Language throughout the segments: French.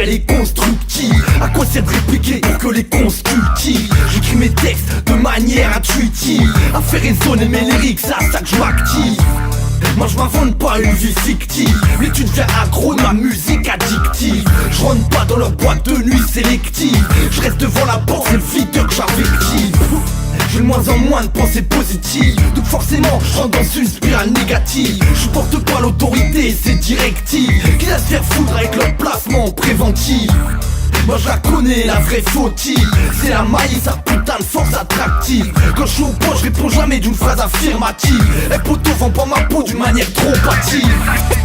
elle est constructive. À quoi sert de répliquer pour que les cons se cultivent? J'écris mes textes de manière intuitive, à faire résonner mes lyrics, c'est à ça que je m'active. Moi je m'invente pas une vie fictive, mais tu deviens accro de ma musique addictive. Je rentre pas dans leur boîte de nuit sélective, je reste devant la porte, c'est le videur que j'invective. J'ai de moins en moins de pensées positives, donc forcément je rentre dans une spirale négative. Je porte pas l'autorité et ses directives, qui la se faire foutre avec leur placement préventif. Moi je la connais, la vraie fautive, c'est la maille et sa putain de force attractive. Quand je suis au point, je réponds jamais d'une phrase affirmative. Et poteau vend pas ma peau d'une manière trop hâtive.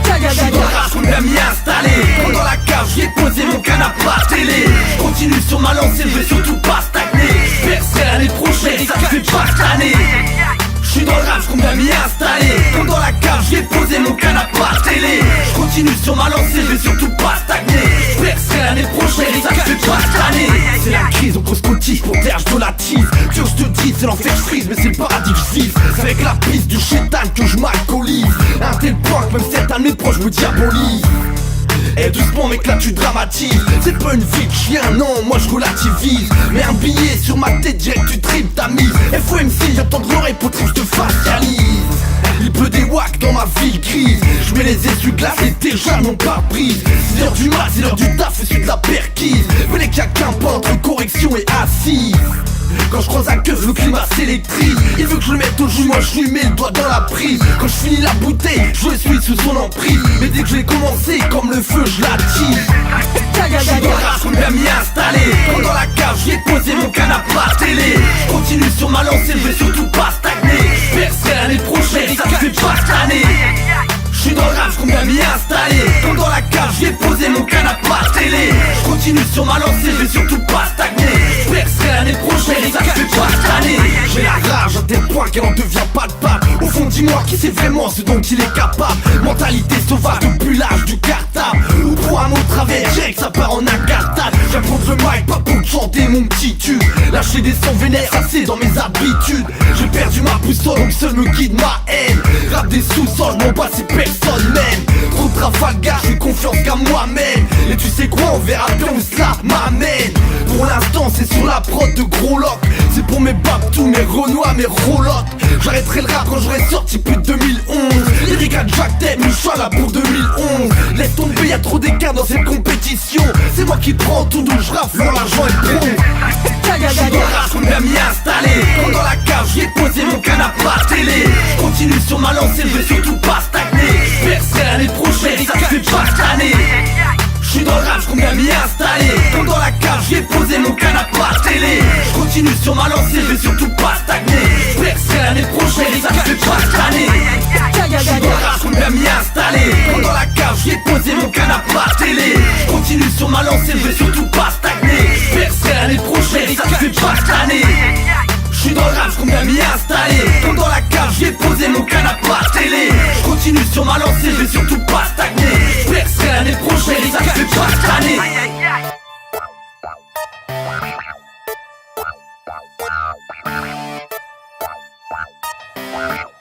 Je suis dans la rage, qu'on bien m'y installer. Quand dans la cave, j'y ai posé mon canapé à télé. Je continue sur ma lancée, je vais surtout pas stagner. Je percerai l'année prochaine, ça me fait pas cette année. Je suis dans le rap, qu'on bien m'y installer. Quand dans la cave, j'y ai posé mon canapé à télé. Je continue sur ma lancée, je vais surtout pas stagner. Je percerai l'année prochaine, ça me fait pas cette année. C'est la crise, on cause cotise, pour terre je volatile. Tu veux que je te dise, c'est l'enfer je frise, mais c'est le paradis que je vise. C'est avec la piste du chétan que je m'alcoolise, à un tel point que même certains de mes proches me diabolisent. Eh doucement mec là tu dramatises, c'est pas une vie de chien, non moi je relativise. Mais un billet sur ma tête direct tu tripes ta mise. FOMC j'entends de l'oreille pour que je te facialise. Il pleut des wacks dans ma ville grise, je mets les essuie-glaces et déjà non pas prise. 6h du mat, c'est l'heure du taf et celui de la perquise. Venez qu'il y a qu'un pas entre correction et assise. Quand je croise un keuf, le climat s'électrise. Il veut que je le mette au jus, moi je lui mets le doigt dans la prise. Quand je finis la bouteille, je suis sous son emprise. Mais dès que j'ai commencé, comme le feu, je l'attise. Je suis dans la rage, qu'on bien m'y installer. Quand dans la cave, j'y ai posé mon canapé à télé. Je continue sur ma lancée, je vais surtout pas stagner. Je percerai l'année prochaine, ça me fait pas cette année. Je suis dans le rap, qu'on bien m'y installer. Quand dans la cave, j'y ai posé mon canapé à télé. Je continue sur ma lancée, je vais surtout pas stagner. Je percerai l'année prochaine, ça me fait pas cette année. J'ai la rage à tel point qu'elle en devient pas de pape. Au fond dis-moi qui c'est vraiment ce dont il est capable. Mentalité sauvage depuis l'âge du cartable. Ou pour un mot de travers, j'ai que ça part en incartade. J'aime prendre le mic, pas pour chanter mon petit tube. Lâcher des sons vénères, ça c'est dans mes habitudes. J'ai perdu ma boussole, donc seul me guide ma haine. Rap des sous-sols, mon passé personne même. Trop de Trafalgar, j'ai confiance qu'à moi-même. Et tu sais quoi, on verra bien où cela m'amène. Pour l'instant c'est sur la prod de gros loc. C'est pour mes babtous, mes renois, mes rolottes. J'arrêterai le rap quand j'aurai sorti plus de 2011. Lyric à Jack Deb, Moucha là pour 2011. Laisse tomber, y'a trop d'écart dans cette compétition. C'est moi qui prends tout donc je rafle l'argent est bon. Je suis dans la rage, qu'on bien m'y installer. Quand dans la cave, j'y ai posé mon canapé à télé. Je continue sur ma lancée, je vais surtout pas stagner. Je percerai l'année prochaine, ça me fait pas cette année. Je suis dans le rap, qu'on bien m'y installer. Quand dans la cave, j'y ai posé mon canapé à télé. Je continue sur ma lancée, je vais surtout pas stagner. Je percerai l'année prochaine, ça me fait pas cette année. Je suis dans le rap, qu'on bien m'y installer. Quand dans la cave, j'y ai posé mon canapé à télé. Je continue sur ma lancée, je vais surtout pas stagner. Je percerai l'année prochaine, ça me fait pas cette année. Je suis dans le rap, qu'on bien m'y installer. Quand dans la cave, j'y ai posé mon canapé à télé. Je continue sur ma lancée, je vais surtout pas stagner. Je percerai l'année prochaine, ça me fait pas cette année. Wow.